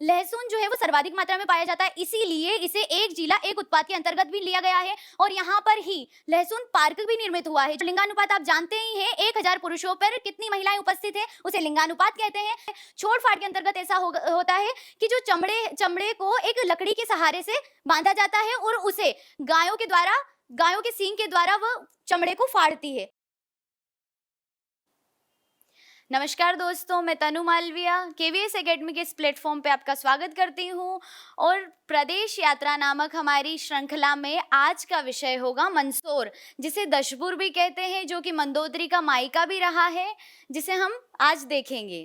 लहसुन जो है वो सर्वाधिक मात्रा में पाया जाता है, इसीलिए इसे एक जिला एक उत्पाद के अंतर्गत भी लिया गया है। और यहाँ पर ही लहसुन पार्क भी निर्मित हुआ है। लिंगानुपात आप जानते ही हैं, 1000 पुरुषों पर कितनी महिलाएं उपस्थित है, उसे लिंगानुपात कहते हैं। छोड़ फाड़ के अंतर्गत ऐसा होता है कि जो चमड़े को एक लकड़ी के सहारे से बांधा जाता है और उसे गायों के सींग के द्वारा वह चमड़े को फाड़ती है। नमस्कार दोस्तों, मैं तनु मालविया केवीएस एकेडमी के इस प्लेटफॉर्म पे आपका स्वागत करती हूँ। और प्रदेश यात्रा नामक हमारी श्रृंखला में आज का विषय होगा मंदसौर, जिसे दशपुर भी कहते हैं, जो कि मंदोदरी का मायका भी रहा है, जिसे हम आज देखेंगे।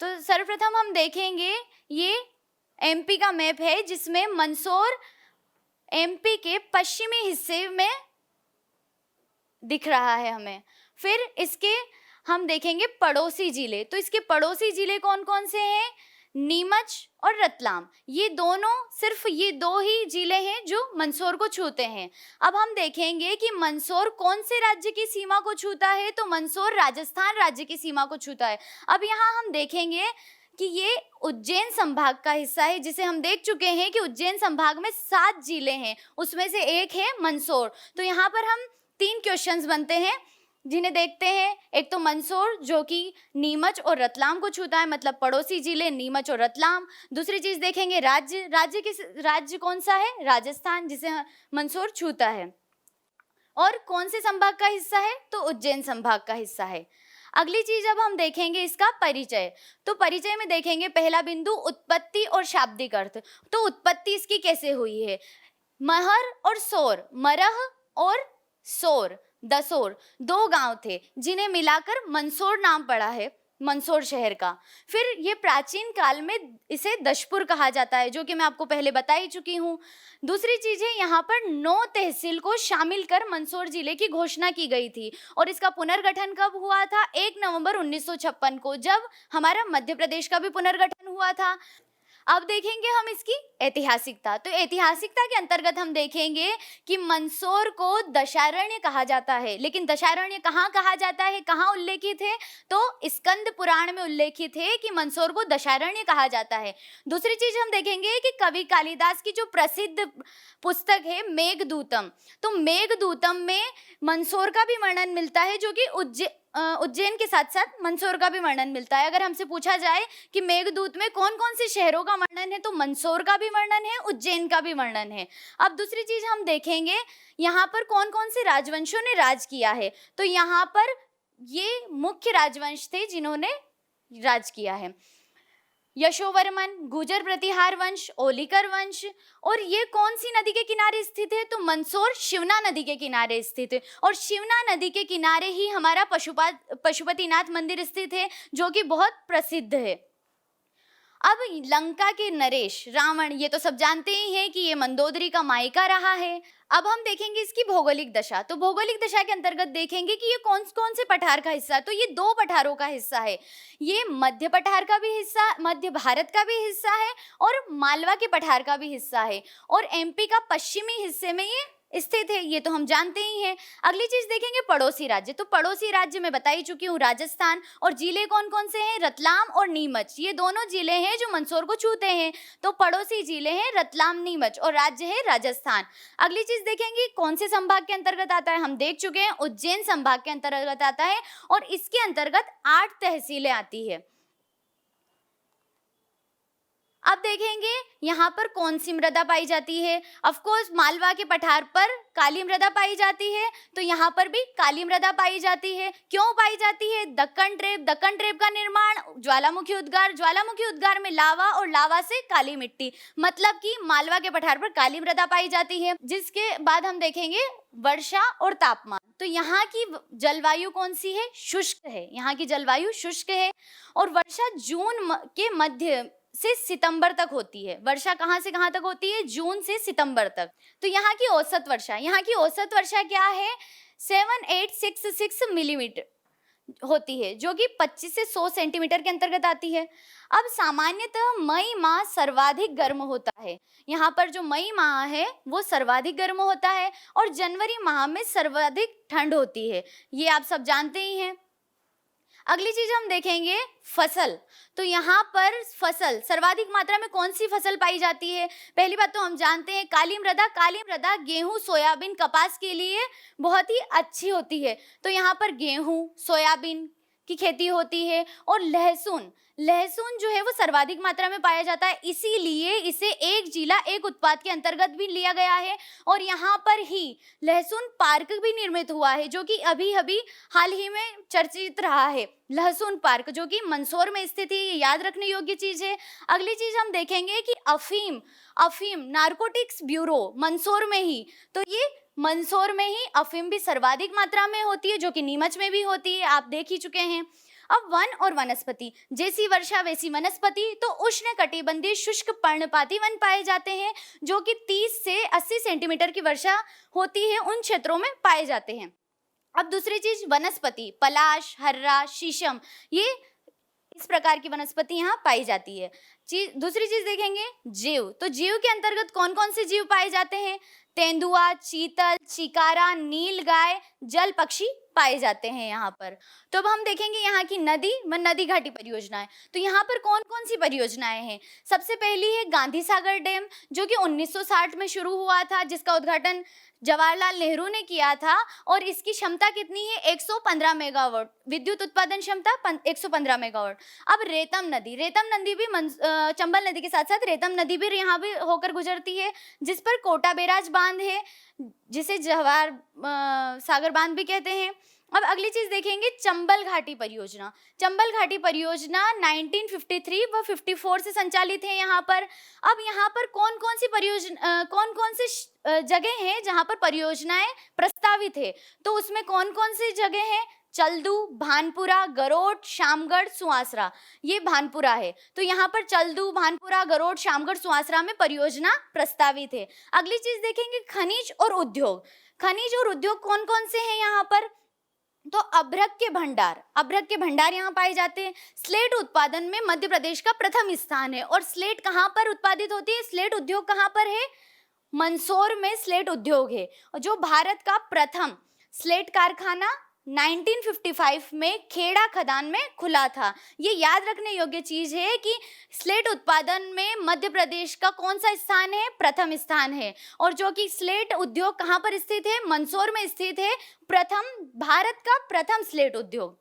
तो सर्वप्रथम हम देखेंगे, ये एमपी का मैप है जिसमें मंदसौर एमपी के पश्चिमी हिस्से में दिख रहा है हमें। फिर इसके हम देखेंगे पड़ोसी जिले। तो इसके पड़ोसी जिले कौन कौन से हैं? नीमच और रतलाम। सिर्फ ये दो ही जिले हैं जो मंदसौर को छूते हैं। अब हम देखेंगे कि मंदसौर कौन से राज्य की सीमा को छूता है। तो मंदसौर राजस्थान राज्य की सीमा को छूता है। अब यहाँ हम देखेंगे कि ये उज्जैन संभाग का हिस्सा है, जिसे हम देख चुके हैं कि उज्जैन संभाग में 7 जिले हैं, उसमें से एक है मंदसौर। तो यहाँ पर हम 3 क्वेश्चंस बनते हैं जिन्हें देखते हैं। एक तो मंदसौर जो कि नीमच और रतलाम को छूता है, मतलब पड़ोसी जिले नीमच और रतलाम। दूसरी चीज देखेंगे राज्य कौन सा है? राजस्थान, जिसे मंदसौर छूता है। और कौन से संभाग का हिस्सा है? तो उज्जैन संभाग का हिस्सा है। अगली चीज अब हम देखेंगे इसका परिचय। तो परिचय में देखेंगे पहला बिंदु उत्पत्ति और शाब्दिक अर्थ। तो उत्पत्ति इसकी कैसे हुई है? महर और सोर, मरह और सोर, दसोर 2 गांव थे जिन्हें मिलाकर मंदसौर नाम पड़ा है, मंदसौर शहर का। फिर ये प्राचीन काल में इसे दशपुर कहा जाता है, जो कि मैं आपको पहले बता ही चुकी हूँ। दूसरी चीज है, यहाँ पर 9 तहसील को शामिल कर मंदसौर जिले की घोषणा की गई थी। और इसका पुनर्गठन कब हुआ था? 1 नवंबर 1956 को, जब हमारा मध्य प्रदेश का भी पुनर्गठन हुआ था। अब देखेंगे हम इसकी ऐतिहासिकता। तो ऐतिहासिकता के अंतर्गत हम देखेंगे कि मंदसौर को दशारण्य कहा जाता है। लेकिन दशारण्य कहाँ कहा जाता है, कहाँ उल्लेखित है? तो स्कंद पुराण में उल्लेखित है कि मंदसौर को दशारण्य कहा जाता है। दूसरी चीज हम देखेंगे कि कवि कालिदास की जो प्रसिद्ध पुस्तक है मेघदूतम, तो मेघदूतम में मंदसौर का भी वर्णन मिलता है, जो कि उज्जैन के साथ साथ मंदसौर का भी वर्णन मिलता है। अगर हमसे पूछा जाए कि मेघदूत में कौन कौन से शहरों का वर्णन है, तो मंदसौर का भी वर्णन है, उज्जैन का भी वर्णन है। अब दूसरी चीज हम देखेंगे, यहाँ पर कौन कौन से राजवंशों ने राज किया है। तो यहाँ पर ये मुख्य राजवंश थे जिन्होंने राज किया है: यशोवर्मन, गुर्जर प्रतिहार वंश, ओलिकर वंश। और ये कौन सी नदी के किनारे स्थित है? तो मंदसौर शिवना नदी के किनारे स्थित है। और शिवना नदी के किनारे ही हमारा पशुपतिनाथ मंदिर स्थित है, जो कि बहुत प्रसिद्ध है। अब लंका के नरेश रावण, ये तो सब जानते ही हैं कि ये मंदोदरी का मायका रहा है। अब हम देखेंगे इसकी भौगोलिक दशा। तो भौगोलिक दशा के अंतर्गत देखेंगे कि ये कौन कौन से पठार का हिस्सा है। तो ये 2 पठारों का हिस्सा है। ये मध्य पठार का भी हिस्सा, मध्य भारत का भी हिस्सा है, और मालवा के पठार का भी हिस्सा है। और एमपी का पश्चिमी हिस्से में ये स्थित है, ये तो हम जानते ही हैं। अगली चीज देखेंगे पड़ोसी राज्य। तो पड़ोसी राज्य में बता ही चुकी हूँ, राजस्थान। और जिले कौन कौन से हैं? रतलाम और नीमच। ये दोनों जिले हैं जो मंदसौर को छूते हैं। तो पड़ोसी जिले हैं रतलाम, नीमच, और राज्य है राजस्थान। अगली चीज देखेंगे कौन से संभाग के अंतर्गत आता है। हम देख चुके हैं उज्जैन संभाग के अंतर्गत आता है, और इसके अंतर्गत 8 तहसीलें आती है। अब देखेंगे यहाँ पर कौन सी मृदा पाई जाती है। ऑफकोर्स मालवा के पठार पर काली मृदा पाई जाती है, तो यहाँ पर भी काली मृदा पाई जाती है। क्यों पाई जाती है? दक्कन ट्रेप का निर्माण, ज्वालामुखी उद्गार में लावा, और लावा से काली मिट्टी, मतलब कि मालवा के पठार पर काली मृदा पाई जाती है। जिसके बाद हम देखेंगे वर्षा और तापमान। तो यहाँ की जलवायु कौन सी है? शुष्क है। यहाँ की जलवायु शुष्क है, और वर्षा जून के मध्य से सितंबर तक होती है। वर्षा कहाँ से कहाँ तक होती है? जून से सितंबर तक। तो यहाँ की औसत वर्षा क्या है? 7866 मिलीमीटर होती है, जो कि 25 से 100 सेंटीमीटर के अंतर्गत आती है। अब सामान्यतः मई माह सर्वाधिक गर्म होता है। यहाँ पर जो मई माह है वो सर्वाधिक गर्म होता है, और जनवरी माह में सर्वाधिक ठंड होती है। ये आप सब जानते ही हैं। अगली चीज हम देखेंगे फसल। तो यहाँ पर फसल सर्वाधिक मात्रा में कौन सी फसल पाई जाती है? पहली बात तो हम जानते हैं काली मृदा। काली मृदा गेहूं, सोयाबीन, कपास के लिए बहुत ही अच्छी होती है। तो यहाँ पर गेहूं, सोयाबीन की खेती होती है। और लहसुन, लहसुन जो है वो सर्वाधिक मात्रा में पाया जाता है, इसीलिए इसे एक जिला एक उत्पाद के अंतर्गत भी लिया गया है। और यहाँ पर ही लहसुन पार्क भी निर्मित हुआ है, जो कि अभी अभी हाल ही में चर्चित रहा है। लहसुन पार्क जो कि मंदसौर में स्थित है, ये याद रखने योग्य चीज है। अगली चीज हम देखेंगे कि अफीम नारकोटिक्स ब्यूरो मंदसौर में ही। तो ये मंदसौर में ही अफीम भी सर्वाधिक मात्रा में होती है, जो कि नीमच में भी होती है, आप देख ही चुके हैं। अब वन और वनस्पति, जैसी वर्षा वैसी वनस्पति। तो उष्ण कटिबंधीय शुष्क पर्णपाती वन पाए जाते हैं, जो कि 30 से 80 सेंटीमीटर की वर्षा होती है उन क्षेत्रों में पाए जाते हैं। अब दूसरी चीज वनस्पति, पलाश, हर्रा, शीशम, ये इस प्रकार की वनस्पति यहाँ पाई जाती है। दूसरी चीज देखेंगे जीव। तो जीव के अंतर्गत कौन कौन से जीव पाए जाते हैं? तेंदुआ, चीतल, चिकारा, नीलगाय, जल पक्षी पाए जाते हैं यहाँ पर। तो अब हम देखेंगे यहाँ की नदी व नदी घाटी परियोजनाएं। तो यहाँ पर कौन कौन सी परियोजनाएं हैं? सबसे पहली है गांधी सागर डैम, जो कि 1960 में शुरू हुआ था, जिसका उद्घाटन जवाहरलाल नेहरू ने किया था। और इसकी क्षमता कितनी है? 115 मेगावाट, विद्युत उत्पादन क्षमता 115 मेगावाट। अब रेतम नदी भी चंबल नदी के साथ साथ रेतम नदी भी यहाँ भी होकर गुजरती है, जिस पर कोटा बैराज बांध है, जिसे जवाहर सागर बांध भी कहते हैं। अब अगली चीज देखेंगे चंबल घाटी परियोजना। चंबल घाटी परियोजना 1953 व 54 से संचालित है यहाँ पर। अब यहाँ पर कौन कौन से जगह हैं जहाँ पर परियोजनाएं प्रस्तावित है? तो उसमें कौन कौन सी जगह हैं? चल्दू, भानपुरा, गरोट, शामगढ़, सुवासरा, ये भानपुरा है। तो यहाँ पर चल्दू, भानपुरा, गरोट, शामगढ़, सुवासरा में परियोजना प्रस्तावित है। अगली चीज देखेंगे खनिज और उद्योग। खनिज और उद्योग कौन कौन से हैं यहाँ पर? तो अभ्रक के भंडार यहाँ पाए जाते हैं। स्लेट उत्पादन में मध्य प्रदेश का प्रथम स्थान है। और स्लेट कहाँ पर उत्पादित होती है? स्लेट उद्योग कहाँ पर है? मंदसौर में स्लेट उद्योग है, जो भारत का प्रथम स्लेट कारखाना 1955 में खेड़ा खदान में खुला था। ये याद रखने योग्य चीज है कि स्लेट उत्पादन में मध्य प्रदेश का कौन सा स्थान है? प्रथम स्थान है। और जो कि स्लेट उद्योग कहाँ पर स्थित है? मंदसौर में स्थित है, भारत का प्रथम स्लेट उद्योग।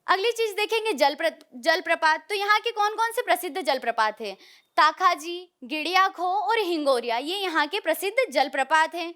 अगली चीज देखेंगे जलप्रपात। तो यहाँ के कौन कौन से प्रसिद्ध जलप्रपात है? ताखाजी, गिड़ियाखो और हिंगोरिया, ये यहाँ के प्रसिद्ध जलप्रपात हैं।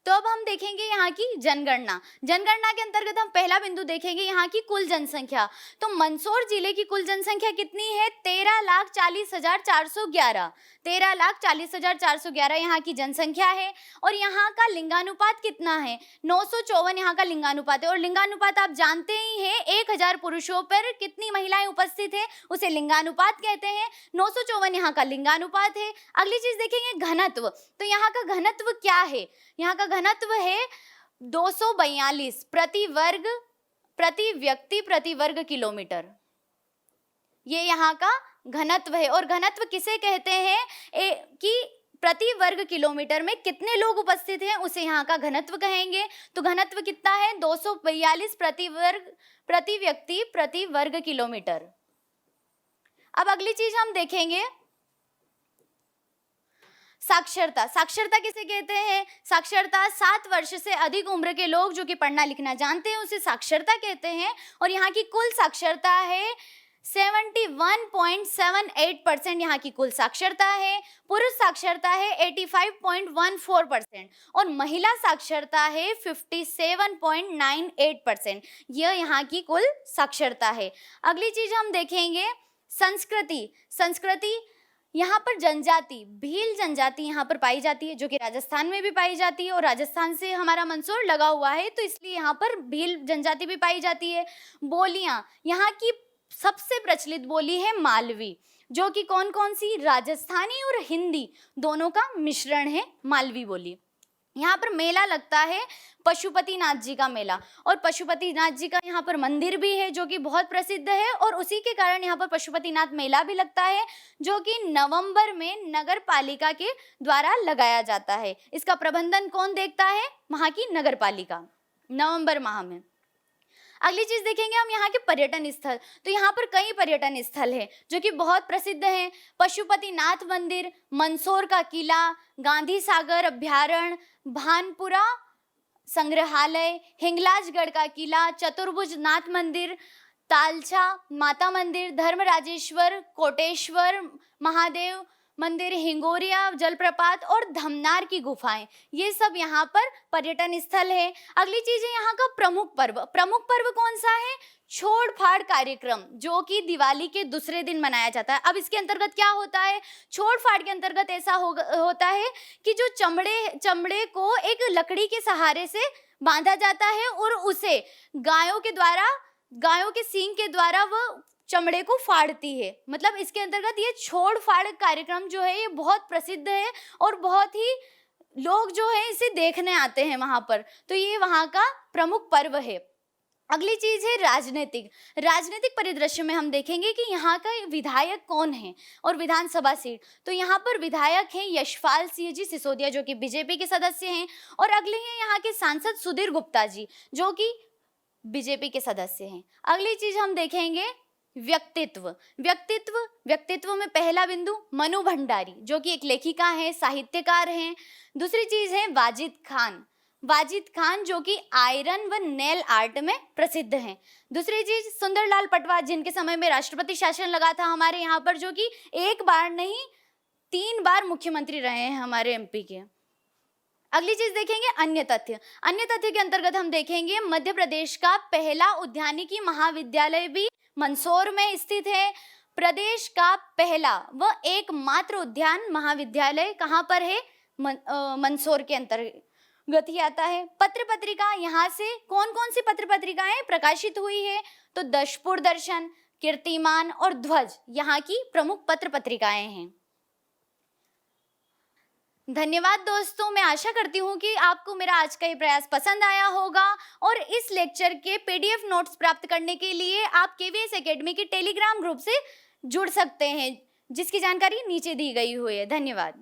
तो अब हम देखेंगे यहाँ की जनगणना। जनगणना के अंतर्गत हम पहला बिंदु देखेंगे यहाँ की कुल जनसंख्या। तो मंदसौर जिले की कुल जनसंख्या कितनी है? 13,40,411। 13,40,411 यहाँ की जनसंख्या है। और यहाँ का लिंगानुपात कितना है? 954 यहाँ का लिंगानुपात है। और लिंगानुपात आप जानते ही हैं, 1000 पुरुषों पर कितनी महिलाएं उपस्थित है, उसे लिंगानुपात कहते हैं। 954 यहाँ का लिंगानुपात है। अगली चीज देखेंगे घनत्व। तो यहाँ का घनत्व क्या है? यहाँ का घनत्व है 242 प्रति व्यक्ति प्रति वर्ग किलोमीटर। ये यहाँ का घनत्व है। और घनत्व किसे कहते हैं? कि प्रति वर्ग किलोमीटर में कितने लोग उपस्थित हैं, उसे यहाँ का घनत्व कहेंगे। तो घनत्व कितना है? 242 प्रति व्यक्ति प्रति वर्ग किलोमीटर। अब अगली चीज हम देखेंगे साक्षरता। साक्षरता किसे कहते हैं? साक्षरता 7 वर्ष से अधिक उम्र के लोग जो कि पढ़ना लिखना जानते हैं, उसे साक्षरता कहते हैं। और यहाँ की कुल साक्षरता है 71.78% यहाँ की कुल साक्षरता है। पुरुष साक्षरता है 85.14% और महिला साक्षरता है 57.98%। यह यहाँ की कुल साक्षरता है। अगली चीज हम देखेंगे संस्कृति। यहाँ पर जनजाति, भील जनजाति यहाँ पर पाई जाती है, जो कि राजस्थान में भी पाई जाती है। और राजस्थान से हमारा मंदसौर लगा हुआ है, तो इसलिए यहाँ पर भील जनजाति भी पाई जाती है। बोलियाँ, यहाँ की सबसे प्रचलित बोली है मालवी, जो कि कौन कौन सी? राजस्थानी और हिंदी दोनों का मिश्रण है मालवी बोली। यहाँ पर मेला लगता है पशुपतिनाथ जी का मेला। और पशुपतिनाथ जी का यहाँ पर मंदिर भी है, जो कि बहुत प्रसिद्ध है। और उसी के कारण यहाँ पर पशुपतिनाथ मेला भी लगता है, जो कि नवंबर में नगर पालिका के द्वारा लगाया जाता है। इसका प्रबंधन कौन देखता है? वहाँ की नगर पालिका। नवंबर माह में। अगली चीज देखेंगे हम यहाँ के पर्यटन स्थल। तो यहाँ पर कई पर्यटन स्थल है जो कि बहुत प्रसिद्ध हैं। पशुपतिनाथ मंदिर, मंदसौर का किला, गांधी सागर अभ्यारण्य, भानपुरा संग्रहालय, हिंगलाजगढ़ का किला, चतुर्भुज नाथ मंदिर, तालछा माता मंदिर, धर्मराजेश्वर, कोटेश्वर महादेव मंदिर, हिंगोरिया जलप्रपात और धमनार की गुफाएं, ये सब यहाँ पर पर्यटन स्थल है। अगली चीज है यहाँ का प्रमुख पर्व। प्रमुख पर्व कौन सा है? छोड़ फाड़ कार्यक्रम, जो कि दिवाली के दूसरे दिन मनाया जाता है। अब इसके अंतर्गत क्या होता है? छोड़ फाड़ के अंतर्गत ऐसा होता है कि जो चमड़े को एक लकड़ी के सहारे से बांधा जाता है और उसे गायों के सींग के द्वारा वह चमड़े को फाड़ती है। मतलब इसके अंतर्गत ये छोड़ फाड़ कार्यक्रम जो है ये बहुत प्रसिद्ध है और बहुत ही लोग जो है इसे देखने आते हैं वहां पर। तो ये वहां का प्रमुख पर्व है। अगली चीज है राजनीतिक परिदृश्य में हम देखेंगे कि यहाँ का विधायक कौन है और विधानसभा सीट। तो यहाँ पर विधायक हैं यशपाल सिंह जी सिसोदिया जो कि बीजेपी के सदस्य हैं, और अगले हैं यहाँ के सांसद सुधीर गुप्ता जी जो कि बीजेपी के सदस्य हैं। अगली चीज हम देखेंगे व्यक्तित्व में पहला बिंदु मनु भंडारी जो कि एक लेखिका है, साहित्यकार हैं। दूसरी चीज है वाजिद खान जो कि आयरन व नेल आर्ट में प्रसिद्ध हैं। दूसरी चीज सुंदरलाल पटवार जिनके समय में राष्ट्रपति शासन लगा था हमारे यहाँ पर, जो कि एक बार नहीं 3 बार मुख्यमंत्री रहे हैं हमारे एमपी के। अगली चीज देखेंगे अन्य तथ्य के अंतर्गत हम देखेंगे मध्य प्रदेश का पहला उद्यानिकी महाविद्यालय भी मंदसौर में स्थित है। प्रदेश का पहला व एकमात्र उद्यान महाविद्यालय कहाँ पर है? मंदसौर के अंतर्गत ही आता है। पत्र पत्रिका, यहाँ से कौन कौन सी पत्र पत्रिकाएं प्रकाशित हुई है? तो दशपुर दर्शन, कीर्तिमान और ध्वज यहाँ की प्रमुख पत्र पत्रिकाएं हैं। धन्यवाद दोस्तों, मैं आशा करती हूँ कि आपको मेरा आज का ये प्रयास पसंद आया होगा, और इस लेक्चर के PDF नोट्स प्राप्त करने के लिए आप KVS एकेडमी के टेलीग्राम ग्रुप से जुड़ सकते हैं जिसकी जानकारी नीचे दी गई हुई है। धन्यवाद।